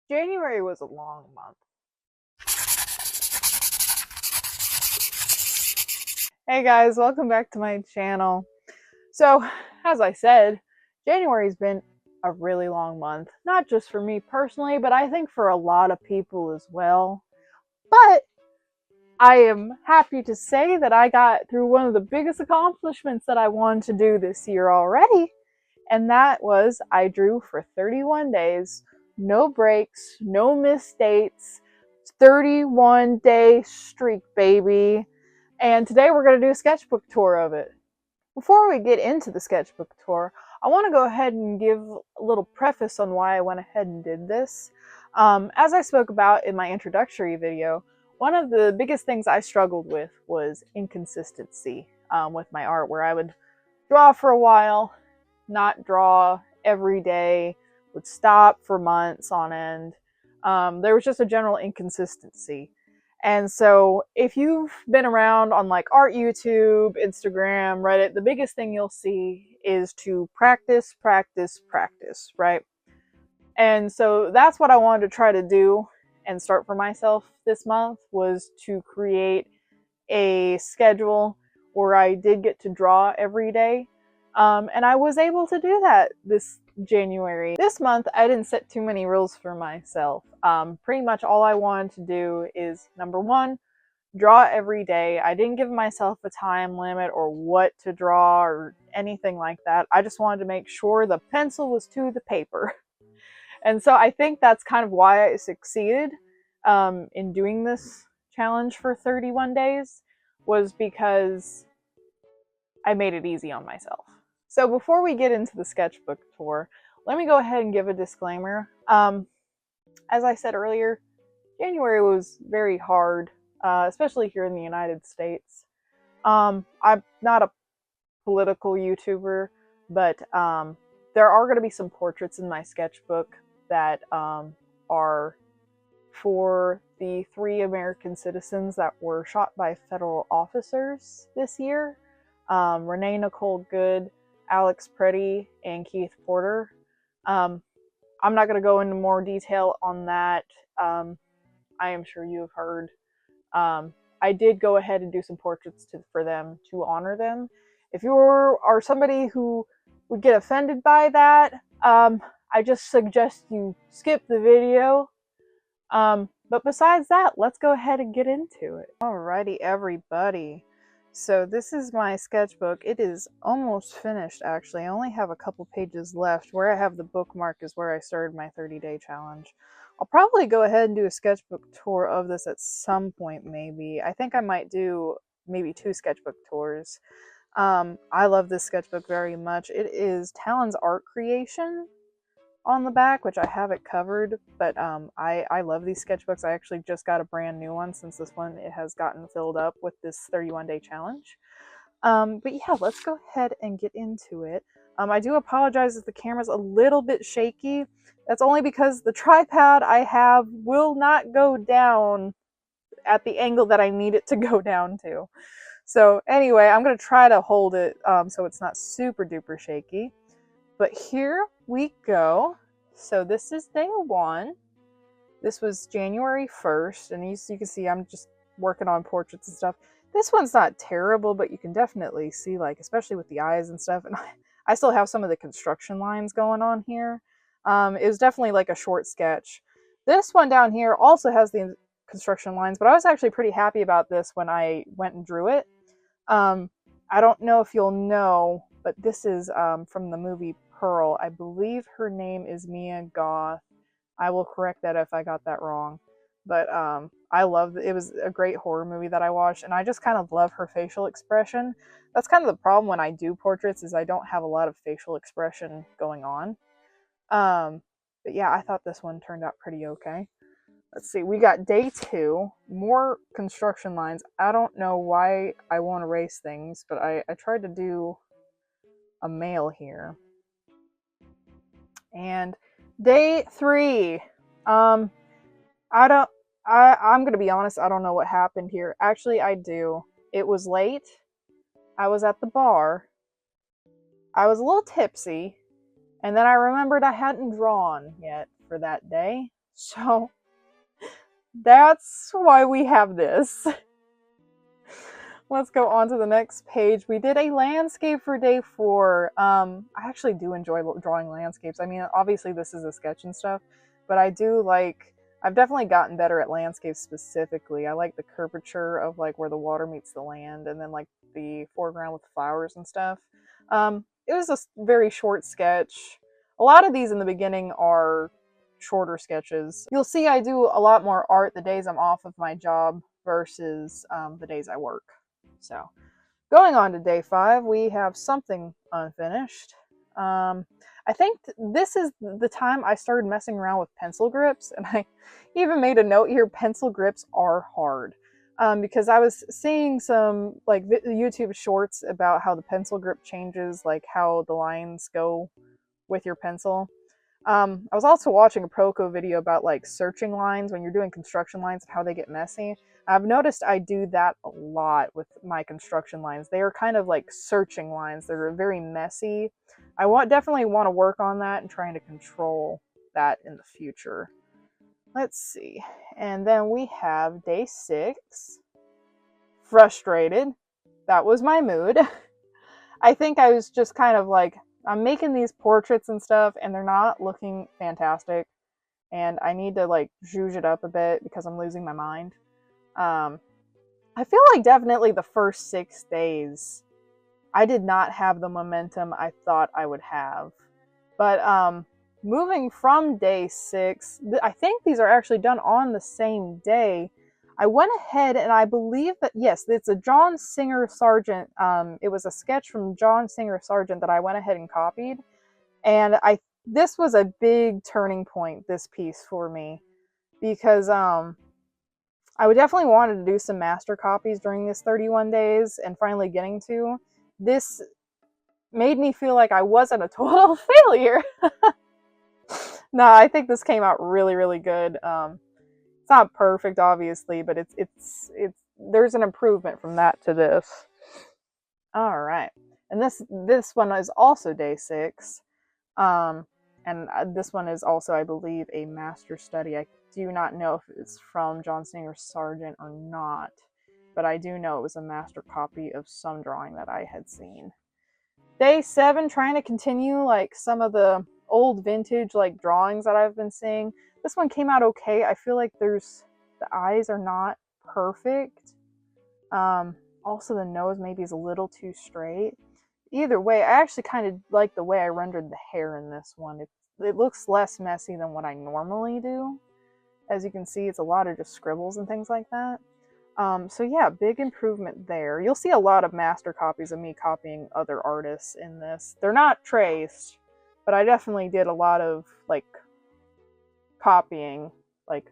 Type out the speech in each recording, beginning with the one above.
January was a long month. Hey guys, welcome back to my channel. So, as I said, January's been a really long month. Not just for me personally, but I think for a lot of people as well. But I am happy to say that I got through one of the biggest accomplishments that I wanted to do this year already. And that was I drew for 31 days, no breaks, no missed dates, 31-day streak, baby. And today we're going to do a sketchbook tour of it. Before we get into the sketchbook tour, I want to go ahead and give a little preface on why I went ahead and did this. As I spoke about in my introductory video, one of the biggest things I struggled with was inconsistency with my art, where I would draw for a while, not draw every day, would stop for months on end. There was just a general inconsistency. And so if you've been around on like art YouTube, Instagram, Reddit, the biggest thing you'll see is to practice, practice, practice, right? And so that's what I wanted to try to do and start for myself this month, was to create a schedule where I did get to draw every day. And I was able to do that this January. This month, I didn't set too many rules for myself. Pretty much all I wanted to do is, number one, draw every day. I didn't give myself a time limit or what to draw or anything like that. I just wanted to make sure the pencil was to the paper. And so I think that's kind of why I succeeded in doing this challenge for 31 days, was because I made it easy on myself. So before we get into the sketchbook tour, let me go ahead and give a disclaimer. As I said earlier, January was very hard, especially here in the United States. I'm not a political YouTuber, but there are going to be some portraits in my sketchbook that are for the 3 American citizens that were shot by federal officers this year. Renee Nicole Good, Alex Preddy, and Keith Porter. I'm not going to go into more detail on that. I am sure you have heard. I did go ahead and do some portraits for them to honor them. If you are somebody who would get offended by that, I just suggest you skip the video. But besides that, let's go ahead and get into it. Alrighty, everybody. So this is my sketchbook. It is almost finished, actually. I only have a couple pages left. Where I have the bookmark is where I started my 30-day challenge. I'll probably go ahead and do a sketchbook tour of this at some point, maybe. I think I might do maybe 2 sketchbook tours. I love this sketchbook very much. It is Talon's art creation on the back, which I have it covered, but I love these sketchbooks. I actually just got a brand new one since this one it has gotten filled up with this 31-day challenge. But yeah, let's go ahead and get into it. I do apologize if the camera's a little bit shaky. That's only because the tripod I have will not go down at the angle that I need it to go down to. So anyway, I'm going to try to hold it so it's not super duper shaky. But here we go. So this is day 1. This was January 1st, and you can see I'm just working on portraits and stuff. This one's not terrible, but you can definitely see, like, especially with the eyes and stuff, and I still have some of the construction lines going on here. It was definitely like a short sketch. This one down here also has the construction lines, but I was actually pretty happy about this when I went and drew it. I don't know if you'll know, but this is from the movie Pearl. I believe her name is Mia Goth. I will correct that if I got that wrong. But I love it. It was a great horror movie that I watched, and I just kind of love her facial expression. That's kind of the problem when I do portraits, is I don't have a lot of facial expression going on. But yeah, I thought this one turned out pretty okay. Let's see, we got day 2, more construction lines. I don't know why I won't erase things, but I tried to do a male here. And day 3, I'm gonna be honest, I don't know what happened here. Actually, I do. It was late. I was at the bar. I was a little tipsy, and then I remembered I hadn't drawn yet for that day. So that's why we have this. Let's go on to the next page. We did a landscape for day 4. I actually do enjoy drawing landscapes. I mean, obviously this is a sketch and stuff, but I've definitely gotten better at landscapes specifically. I like the curvature of like where the water meets the land, and then like the foreground with flowers and stuff. It was a very short sketch. A lot of these in the beginning are shorter sketches. You'll see I do a lot more art the days I'm off of my job versus the days I work. So, going on to day 5, we have something unfinished. I think this is the time I started messing around with pencil grips, and I even made a note here, pencil grips are hard. Because I was seeing some like YouTube shorts about how the pencil grip changes, like how the lines go with your pencil. I was also watching a Proco video about like searching lines when you're doing construction lines and how they get messy. I've noticed I do that a lot with my construction lines. They are kind of like searching lines. They're very messy. Definitely want to work on that and trying to control that in the future. Let's see. And then we have day 6. Frustrated. That was my mood. I think I was just kind of like, I'm making these portraits and stuff and they're not looking fantastic, and I need to like zhuzh it up a bit because I'm losing my mind. I feel like definitely the first 6 days I did not have the momentum I thought I would have. But moving from day 6, I think these are actually done on the same day. I went ahead and I believe that, yes, it's a John Singer Sargent. It was a sketch from John Singer Sargent that I went ahead and copied. And this was a big turning point, this piece for me, because I would definitely wanted to do some master copies during this 31 days, and finally getting to this made me feel like I wasn't a total failure. No, I think this came out really, really good. It's not perfect, obviously, but it's there's an improvement from that to this. All right, and this one is also day 6, and this one is also, I believe, a master study. I do not know if it's from John Singer Sargent or not, but I do know it was a master copy of some drawing that I had seen. Day 7, trying to continue like some of the old vintage like drawings that I've been seeing. This one came out okay. I feel like the eyes are not perfect. Also the nose maybe is a little too straight. Either way, I actually kind of like the way I rendered the hair in this one. It looks less messy than what I normally do. As you can see, it's a lot of just scribbles and things like that. So yeah, big improvement there. You'll see a lot of master copies of me copying other artists in this. They're not traced, but I definitely did a lot of like copying, like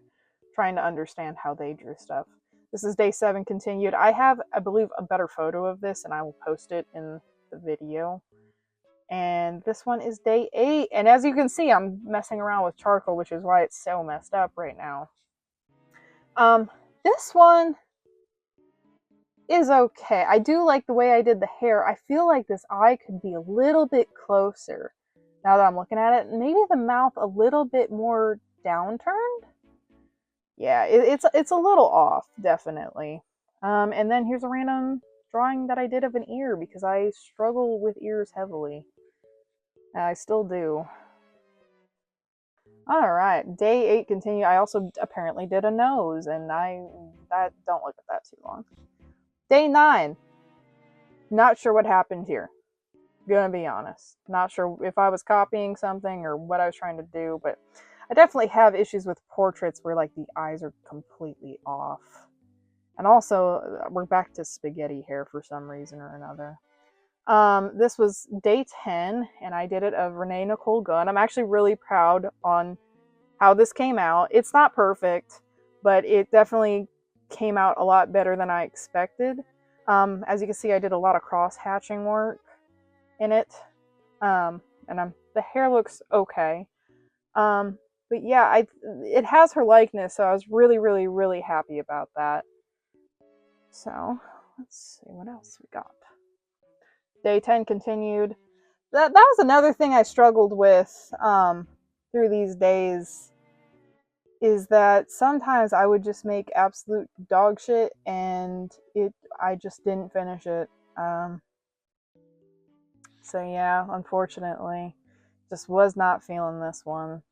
trying to understand how they drew stuff. This is day 7 continued. I have, I believe, a better photo of this, and I will post it in the video. And this one is day 8, and as you can see, I'm messing around with charcoal, which is why it's so messed up right now. This one is okay. I do like the way I did the hair. I feel like this eye could be a little bit closer now that I'm looking at it. Maybe the mouth a little bit more downturned. Yeah, it's a little off, definitely. And then here's a random drawing that I did of an ear, because I struggle with ears heavily. And I still do. Alright, day 8 continue. I also apparently did a nose, and don't look at that too long. Day 9. Not sure what happened here. Gonna be honest. Not sure if I was copying something or what I was trying to do, but I definitely have issues with portraits where like the eyes are completely off. And also, we're back to spaghetti hair for some reason or another. This was day 10, and I did it of Renee Nicole Gunn. I'm actually really proud on how this came out. It's not perfect, but it definitely came out a lot better than I expected. As you can see, I did a lot of cross-hatching work in it, and the hair looks okay. But yeah, it has her likeness, so I was really, really, really happy about that. So, let's see what else we got. Day 10 continued. That was another thing I struggled with through these days, is that sometimes I would just make absolute dog shit and I just didn't finish it. So yeah, unfortunately, just was not feeling this one.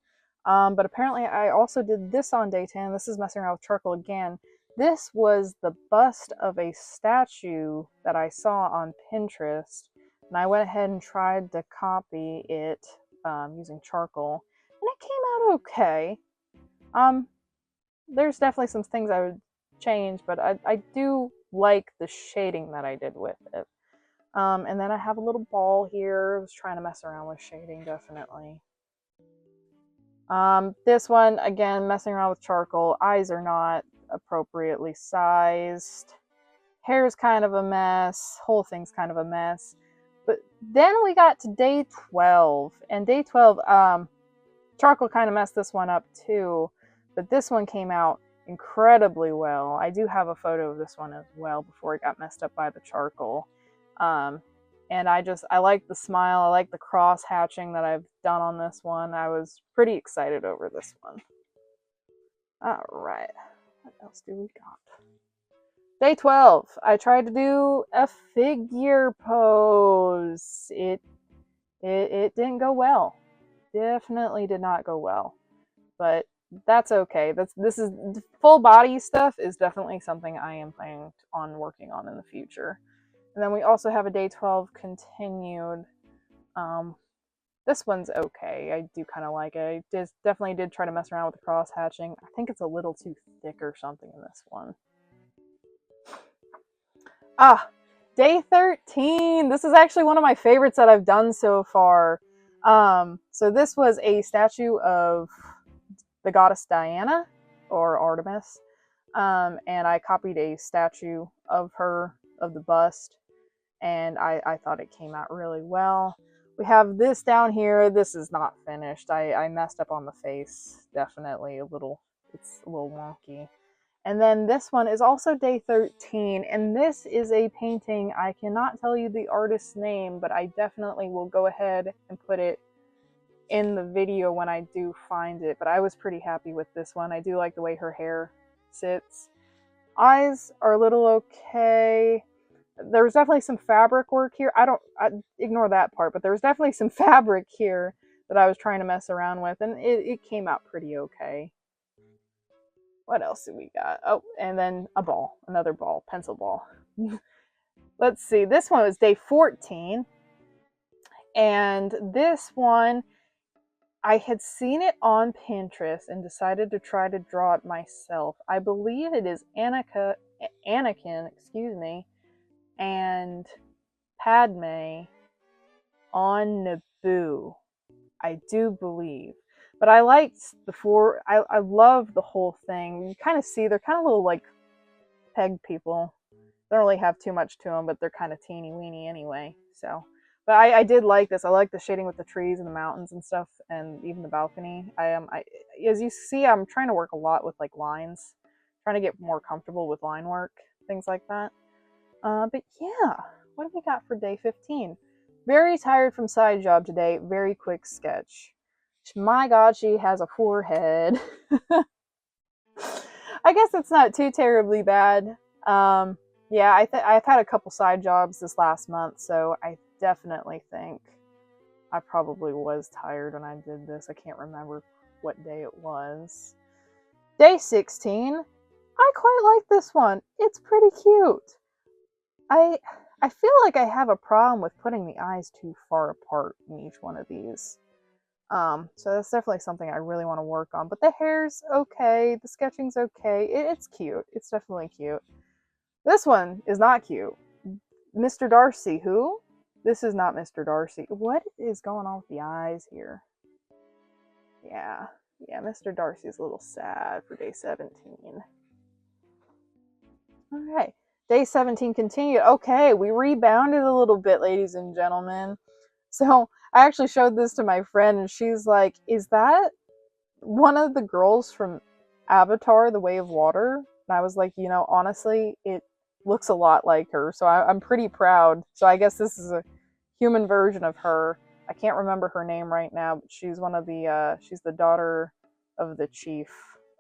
But apparently I also did this on day 10. This is messing around with charcoal again. This was the bust of a statue that I saw on Pinterest, and I went ahead and tried to copy it using charcoal, and it came out okay. There's definitely some things I would change, but I do like the shading that I did with it. And then I have a little ball here. I was trying to mess around with shading, definitely. This one, again, messing around with charcoal. Eyes are not appropriately sized. Hair's kind of a mess. Whole thing's kind of a mess. But then we got to day 12. And day 12, charcoal kind of messed this one up too. But this one came out incredibly well. I do have a photo of this one as well before it got messed up by the charcoal. And I like the smile. I like the cross hatching that I've done on this one. I was pretty excited over this one. All right. What else do we got? Day 12. I tried to do a figure pose. It didn't go well. Definitely did not go well. But that's okay. This is full body stuff is definitely something I am planning on working on in the future. And then we also have a day 12 continued. This one's okay. I do kind of like it. I definitely did try to mess around with the cross hatching. I think it's a little too thick or something in this one. Day 13. This is actually one of my favorites that I've done so far. So this was a statue of the goddess Diana or Artemis. And I copied a statue of her, of the bust. And I thought it came out really well. We have this down here. This is not finished. I messed up on the face. Definitely it's a little wonky. And then this one is also day 13. And this is a painting. I cannot tell you the artist's name, but I definitely will go ahead and put it in the video when I do find it. But I was pretty happy with this one. I do like the way her hair sits. Eyes are a little okay. There was definitely some fabric work here. I ignore that part, but there was definitely some fabric here that I was trying to mess around with, and it came out pretty okay. What else did we got? Oh, and then a ball, another ball, pencil ball. Let's see. This one was day 14, and this one, I had seen it on Pinterest and decided to try to draw it myself. I believe it is Anakin, excuse me, and Padme on Naboo, I do believe. But I liked I love the whole thing. You kind of see they're kind of little like peg people. They don't really have too much to them, but they're kind of teeny weeny anyway. So, but I did like this. I like the shading with the trees and the mountains and stuff, and even the balcony. As you see, I'm trying to work a lot with like lines, trying to get more comfortable with line work, things like that. But yeah, what have we got for day 15? Very tired from side job today. Very quick sketch. My God, she has a forehead. I guess it's not too terribly bad. Yeah, I've had a couple side jobs this last month, so I definitely think I probably was tired when I did this. I can't remember what day it was. Day 16. I quite like this one. It's pretty cute. I feel like I have a problem with putting the eyes too far apart in each one of these. So that's definitely something I really want to work on. But the hair's okay. The sketching's okay. It's cute. It's definitely cute. This one is not cute. Mr. Darcy, who? This is not Mr. Darcy. What is going on with the eyes here? Yeah, Mr. Darcy's a little sad for day 17. All right. Day 17 continued. Okay, we rebounded a little bit, ladies and gentlemen. So I actually showed this to my friend, and she's like, is that one of the girls from Avatar, The Way of Water? And I was like, honestly, it looks a lot like her. So I'm pretty proud. So I guess this is a human version of her. I can't remember her name right now, but she's one of the, she's the daughter of the chief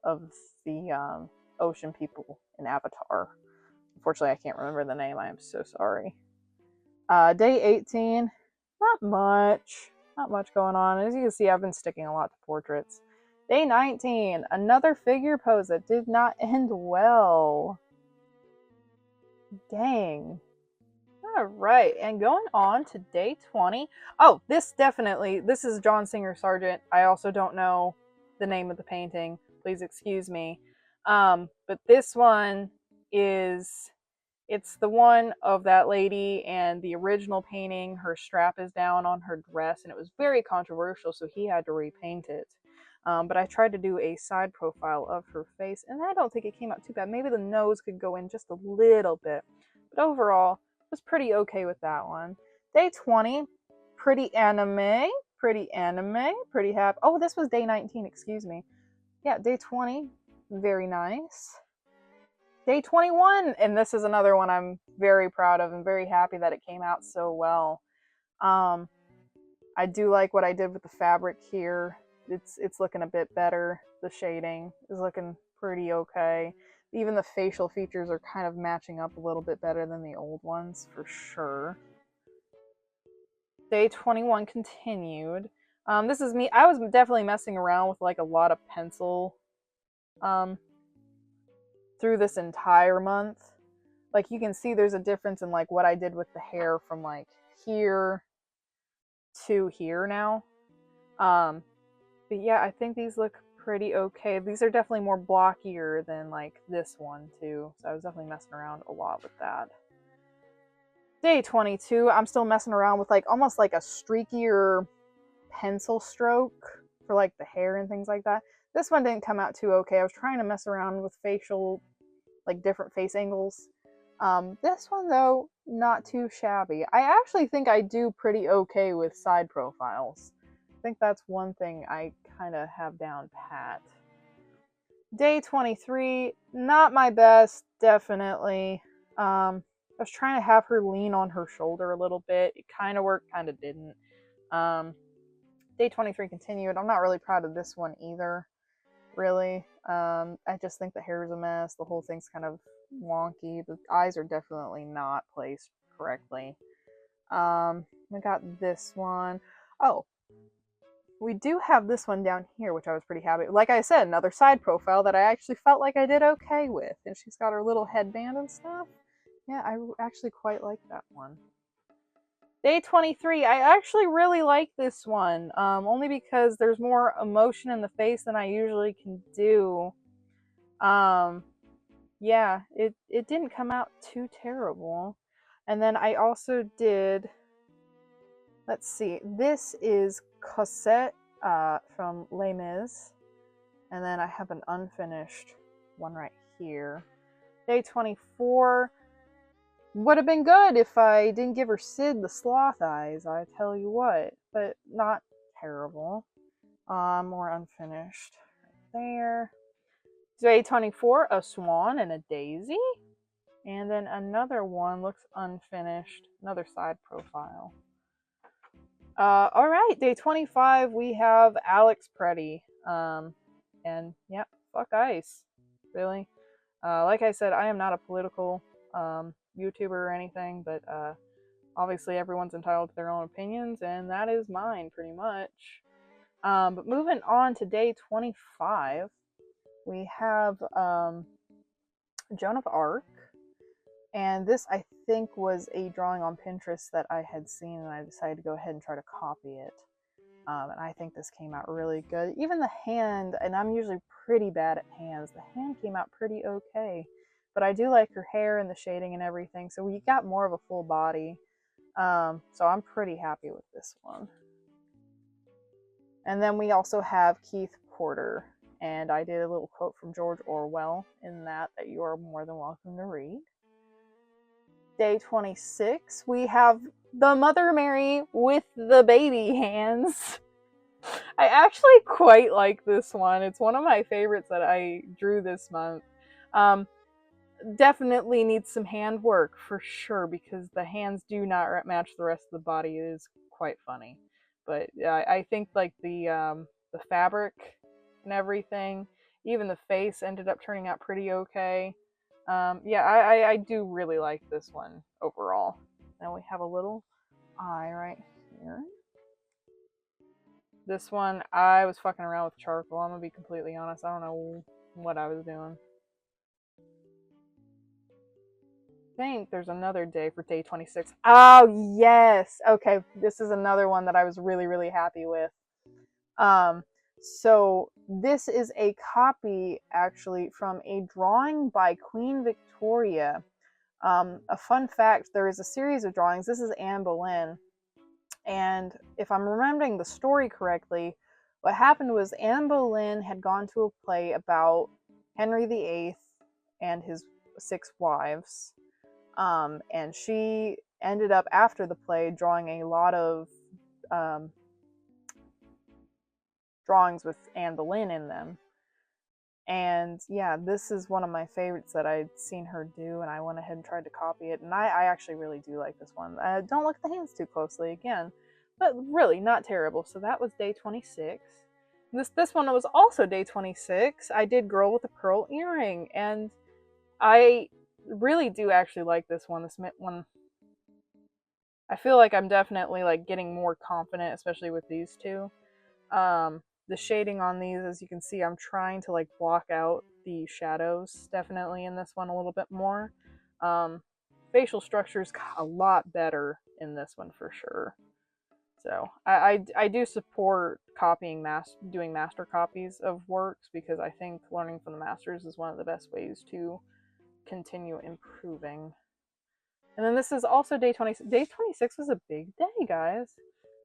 of the ocean people in Avatar. Unfortunately, I can't remember the name. I am so sorry. Day 18, not much going on. As you can see, I've been sticking a lot to portraits. Day 19, another figure pose that did not end well. Dang. All right, and going on to day 20. Oh, this is John Singer Sargent. I also don't know the name of the painting. Please excuse me. But this one it's the one of that lady, and the original painting, her strap is down on her dress, and it was very controversial, so he had to repaint it. But I tried to do a side profile of her face, and I don't think it came out too bad. Maybe the nose could go in just a little bit. But overall, I was pretty okay with that one. Day 20, pretty anime, pretty happy. Oh, this was day 19, excuse me. Yeah, day 20, very nice. Day 21, and this is another one I'm very proud of and very happy that it came out so well. I do like what I did with the fabric here. It's looking a bit better. The shading is looking pretty okay. Even the facial features are kind of matching up a little bit better than the old ones, for sure. Day 21 continued. This is me. I was definitely messing around with like a lot of pencil through this entire month. Like you can see there's a difference in like what I did with the hair from like here to here now. But yeah, I think these look pretty okay. These are definitely more blockier than like this one too. So I was definitely messing around a lot with that. Day 22, I'm still messing around with like almost like a streakier pencil stroke for like the hair and things like that. This one didn't come out too okay. I was trying to mess around with facial, like different face angles. This one though, not too shabby. I actually think I do pretty okay with side profiles. I think that's one thing I kind of have down pat. Day 23, not my best, definitely. I was trying to have her lean on her shoulder a little bit. It kind of worked, kind of didn't. Day 23 continued. I'm not really proud of this one either, really. I just think the hair is a mess. The whole thing's kind of wonky. The eyes are definitely not placed correctly. We got this one. Oh, we do have this one down here, which I was pretty happy. Like I said, another side profile that I actually felt like I did okay with. And she's got her little headband and stuff. Yeah, I actually quite like that one. Day 23, I actually really like this one, only because there's more emotion in the face than I usually can do. Yeah, it didn't come out too terrible. And then I also did, let's see, this is Cosette from Les Mis, and then I have an unfinished one right here. Day 24, would have been good if I didn't give her Sid the sloth eyes, I tell you what, but not terrible. More unfinished right there. Day 24, a swan and a daisy. And then another one looks unfinished, another side profile. Alright, day 25, we have Alex Pretty. And yeah, fuck ICE. Really. Like I said, I am not a political YouTuber or anything, but obviously everyone's entitled to their own opinions, and that is mine pretty much. But moving on to day 25, we have Joan of Arc, and this I think was a drawing on Pinterest that I had seen, and I decided to go ahead and try to copy it. And I think this came out really good. Even the hand, and I'm usually pretty bad at hands, the hand came out pretty okay. But I do like her hair and the shading and everything, so we got more of a full body. So I'm pretty happy with this one. And then we also have Keith Porter, and I did a little quote from George Orwell in that you are more than welcome to read. Day 26, we have the Mother Mary with the baby hands. I actually quite like this one. It's one of my favorites that I drew this month. Definitely needs some hand work for sure, because the hands do not match the rest of the body. It is quite funny. But I think like the fabric and everything Even the face ended up turning out pretty okay. Yeah, I do really like this one overall. Now we have a little eye right here. This one, I was fucking around with charcoal. I'm gonna be completely honest. I don't know what I was doing. I think there's another day for day 26. Oh, yes. Okay, this is another one that I was really, really happy with. So this is a copy actually from a drawing by Queen Victoria. A fun fact, there is a series of drawings. This is Anne Boleyn. And if I'm remembering the story correctly, what happened was Anne Boleyn had gone to a play about Henry VIII and his 6 wives. And she ended up, after the play, drawing a lot of drawings with Anne Boleyn in them. And yeah, this is one of my favorites that I'd seen her do, and I went ahead and tried to copy it. And I actually really do like this one. Don't look at the hands too closely again, but really not terrible. So that was day 26. This one was also day 26. I did Girl with a Pearl Earring, and I really do actually like this one. This one, I feel like I'm definitely like getting more confident, especially with these two. The shading on these, as you can see, I'm trying to like block out the shadows definitely in this one a little bit more. Facial structure's a lot better in this one for sure. So I do support copying doing master copies of works, because I think learning from the masters is one of the best ways to continue improving. And then this is also day 20. Day 26 was a big day, guys.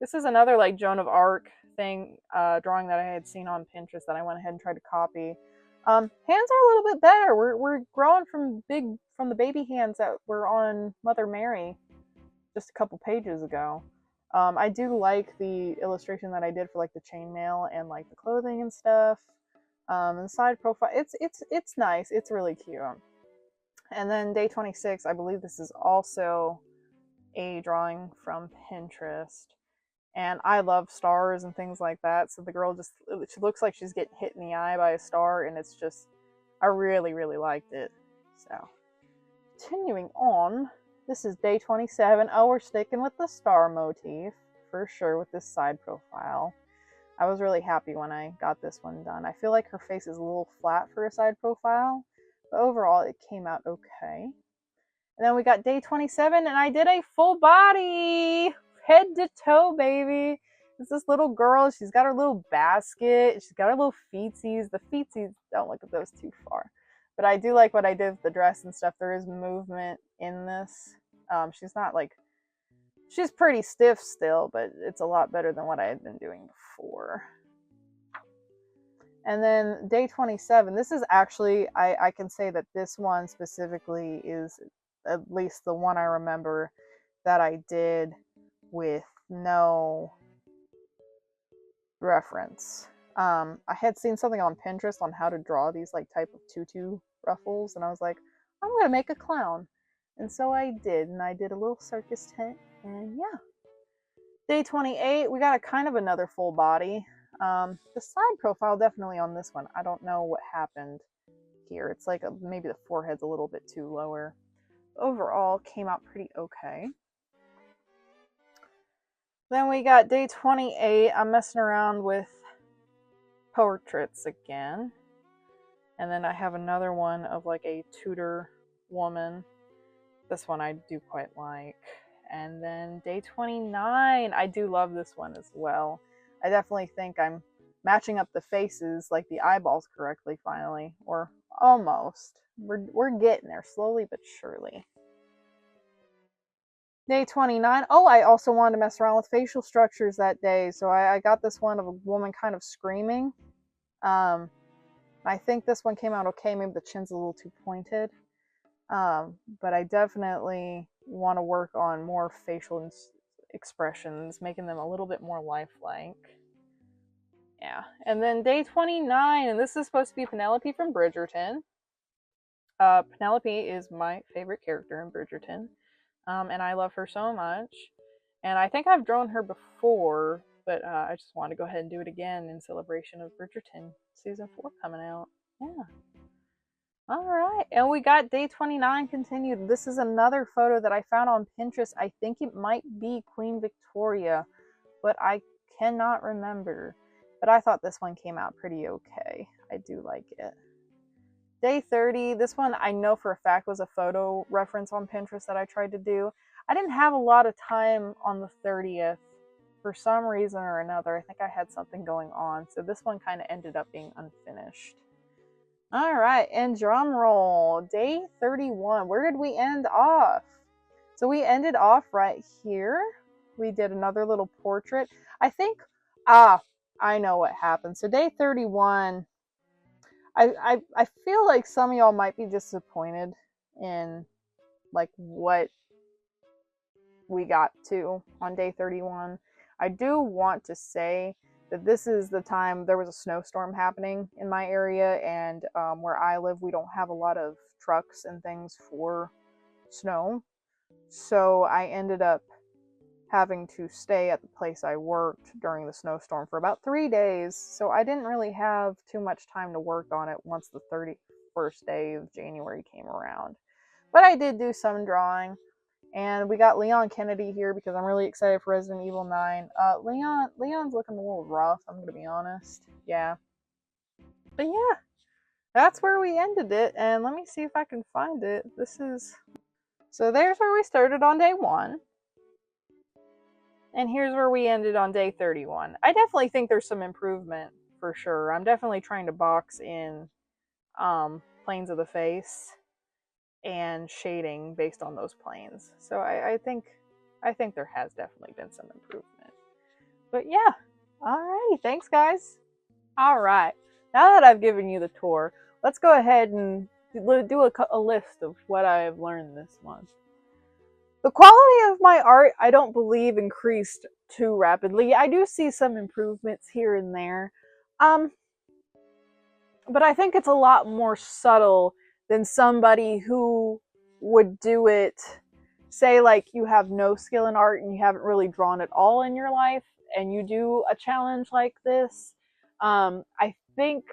This is another like Joan of Arc thing, drawing that I had seen on Pinterest that I went ahead and tried to copy. Hands are a little bit better. We're growing from the baby hands that were on Mother Mary just a couple pages ago. I do like the illustration that I did for like the chainmail and like the clothing and stuff. And the side profile, it's nice. It's really cute. And then day 26, I believe this is also a drawing from Pinterest. And I love stars and things like that. So the girl she looks like she's getting hit in the eye by a star, and it's just, I really, really liked it. So, continuing on, this is day 27. Oh, we're sticking with the star motif for sure with this side profile. I was really happy when I got this one done. I feel like her face is a little flat for a side profile, but overall it came out okay. And then we got day 27, and I did a full body, head to toe, baby. It's this little girl. She's got her little basket. She's got her little feetsies. The feetsies, don't look at those too far. But I do like what I did with the dress and stuff. There is movement in this. She's not like, she's pretty stiff still, but it's a lot better than what I had been doing before. And then day 27, this is actually, I can say that this one specifically is at least the one I remember that I did with no reference. I had seen something on Pinterest on how to draw these like type of tutu ruffles, and I was like, I'm gonna make a clown. And so I did, and I did a little circus tent, and yeah. Day 28, we got a kind of another full body. The side profile definitely on this one, I don't know what happened here. It's like maybe the forehead's a little bit too lower. Overall, came out pretty okay. Then we got day 28. I'm messing around with portraits again. And then I have another one of like a Tudor woman. This one I do quite like. And then day 29, I do love this one as well. I definitely think I'm matching up the faces, like the eyeballs correctly finally, or almost. We're getting there slowly but surely. Day 29. Oh, I also wanted to mess around with facial structures that day, so I got this one of a woman kind of screaming. I think this one came out okay. Maybe the chin's a little too pointed. But I definitely want to work on more facial expressions, making them a little bit more lifelike. Yeah. And then day 29, and this is supposed to be Penelope from Bridgerton. Penelope is my favorite character in Bridgerton, and I love her so much. And I think I've drawn her before, but I just want to go ahead and do it again in celebration of Bridgerton Season 4 coming out. Yeah. All right, and we got day 29 continued. This is another photo that I found on Pinterest. I think it might be Queen Victoria, but I cannot remember. But I thought this one came out pretty okay. I do like it. Day 30, this one I know for a fact was a photo reference on Pinterest that I tried to do. I didn't have a lot of time on the 30th for some reason or another. I think I had something going on, so this one kind of ended up being unfinished. All right, and drum roll, day 31. Where did we end off? So we ended off right here. We did another little portrait. I think, I know what happened. So day 31, I feel like some of y'all might be disappointed in like what we got to on day 31. I do want to say that this is the time there was a snowstorm happening in my area, and where I live, we don't have a lot of trucks and things for snow. So I ended up having to stay at the place I worked during the snowstorm for about 3 days. So I didn't really have too much time to work on it once the 31st day of January came around. But I did do some drawing. And we got Leon Kennedy here because I'm really excited for Resident Evil 9. Leon's looking a little rough, I'm gonna be honest. Yeah. But yeah, that's where we ended it. And let me see if I can find it. So there's where we started on day 1. And here's where we ended on day 31. I definitely think there's some improvement for sure. I'm definitely trying to box in planes of the face and shading based on those planes. So I think there has definitely been some improvement. But yeah, alrighty, thanks guys. All right, now that I've given you the tour, let's go ahead and do a list of what I have learned this month. The quality of my art, I don't believe, increased too rapidly. I do see some improvements here and there. But I think it's a lot more subtle than somebody who would do it, say, like you have no skill in art and you haven't really drawn at all in your life, and you do a challenge like this. I think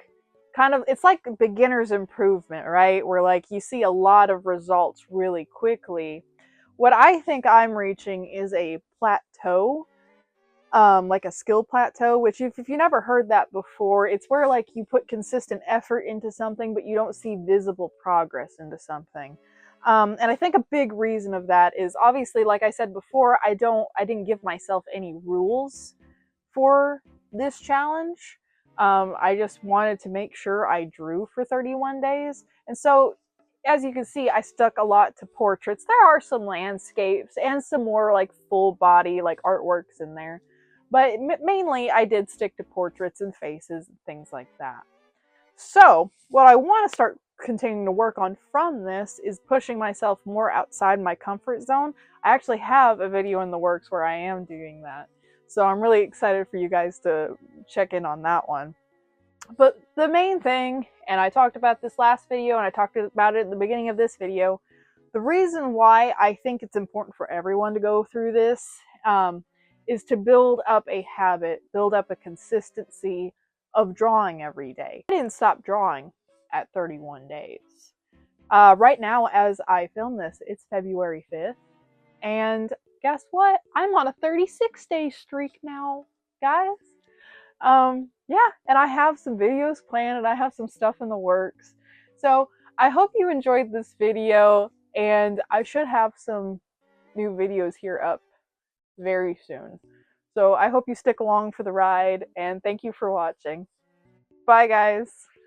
kind of it's like beginner's improvement, right? Where like you see a lot of results really quickly. What I think I'm reaching is a plateau, like a skill plateau, which if you never heard that before, it's where like you put consistent effort into something, but you don't see visible progress into something. And I think a big reason of that is obviously, like I said before, I didn't give myself any rules for this challenge. I just wanted to make sure I drew for 31 days. And so, as you can see, I stuck a lot to portraits. There are some landscapes and some more like full body, like artworks in there. But mainly I did stick to portraits and faces and things like that. So, what I want to start continuing to work on from this is pushing myself more outside my comfort zone. I actually have a video in the works where I am doing that. So I'm really excited for you guys to check in on that one. But the main thing, and I talked about this last video and I talked about it at the beginning of this video, the reason why I think it's important for everyone to go through this is to build up a habit, build up a consistency of drawing every day. I didn't stop drawing at 31 days. Right now, as I film this, it's February 5th. And guess what? I'm on a 36-day streak now, guys. Yeah, and I have some videos planned and I have some stuff in the works. So I hope you enjoyed this video, and I should have some new videos here up very soon. So I hope you stick along for the ride, and thank you for watching. Bye, guys.